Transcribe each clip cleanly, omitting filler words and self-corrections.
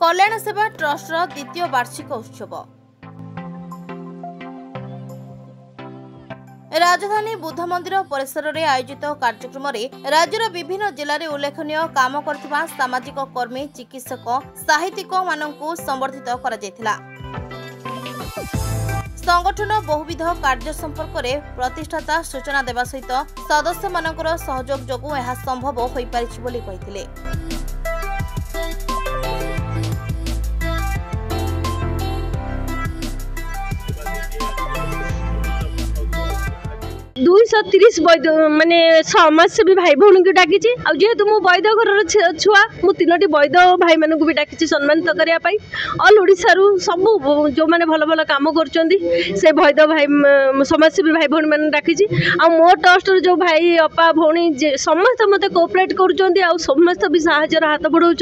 कल्याण सेवा ट्रस्ट द्वितीय वार्षिक उत्सव राजधानी बुद्ध मंदिर परिसर में आयोजित कार्यक्रम में राज्यर विभिन्न जिले में उल्लेखनीय काम करथिबा सामाजिक कर्मी चिकित्सक साहित्यिक माननकु संबर्धित करा जायथिला। संगठन बहुविध कार्य संपर्क में प्रतिष्ठाता सूचना देवा सहित सदस्य मानकर सहयोग जोगु यह संभव होई पारिछि बोली कहिथिले। माने समाजसेवी भाई भौणी को डाकी जेहेतु मु वैद घर छुआ मु तीनोटी वैद भाई मान भी डाकी सम्मानित करने ऑल ओडिशा सब जो मैंने भल भल कम कर वैद भाई समाजसेवी भाई भौणी मैंने डाकी मो ट्रस्ट जो भाई अपा भौणी समस्त मत कोऑपरेट कर समस्त भी साहाय्य हाथ बढ़ाऊँ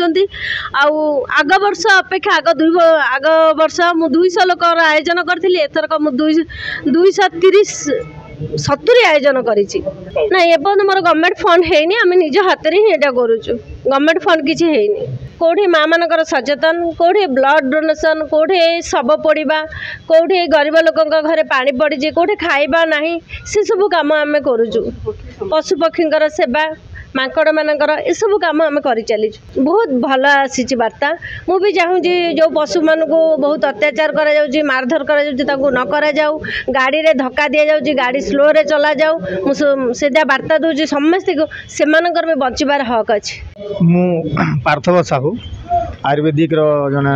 आग वर्ष अपेक्षा आग वर्ष मु 200 लोक आयोजन करी एथरक मु 230 70 आयोजन करी ना एवं मोर गवर्नमेंट फंड है आम निज हाथ में ही करुचु गवर्नमेंट फंड किसी है कौटी माँ मानकर सचेतन कौटी ब्लड डोनेशन कौटी शव पड़ा कौटी गरीब लोक घरे पानी पड़ी कौटी खाइबा ना से सब कम आम करुचु पशुपक्षी सेवा माकड़ मानकर ये सब कम आम कर चली बहुत भल आसी वार्ता मु भी चाहूँगी जो पशु मान को बहुत अत्याचार कर मारधर कर न करा जाऊ गाड़ी रे धक्का दि जाऊँ गाड़ी स्लो रे चला जाऊ मुझे वार्ता दूसरी समस्त को से भी बचार हक अच्छे। मु पार्थव साहू आयुर्वेदिक जन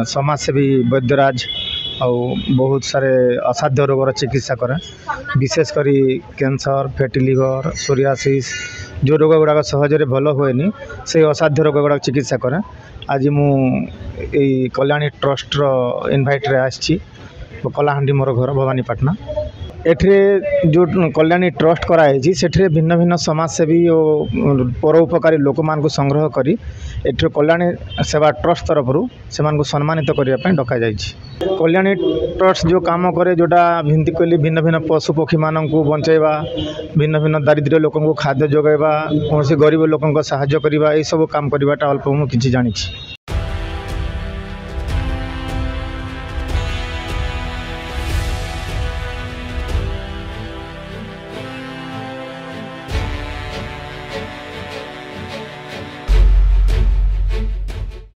समाजसेवी वैद्यराज बहुत सारे असाध्य रोगर चिकित्सा करे विशेषकर कैंसर फैटी लिवर सोरियासिस जो रोग गुड़ाक सहजरे भल हुए से असाध्य रोग गुड़ाक चिकित्सा करे। आज मु कल्याणी ट्रस्ट इनभाइट रे आछि कलाहांडी मोर घर भवानीपाटना एठे जो कल्याणी ट्रस्ट कराई से भिन्न भिन्न समाजसेवी और परोपकारी लोक मान को संग्रह करी एठे कल्याणी सेवा ट्रस्ट तरफ से सम्मानित करने डका जाइए। कल्याणी ट्रस्ट जो काम करे जोटा भिंती कहली भिन्न भिन्न पशु पक्षी मान को बचाइबा भिन्न भिन्न दारिद्र्य लोक खाद्य जोगाइबा कौन गरीब लोक साहाय्य करवा ये सब काम करवाटा अल्प मुझे जानी।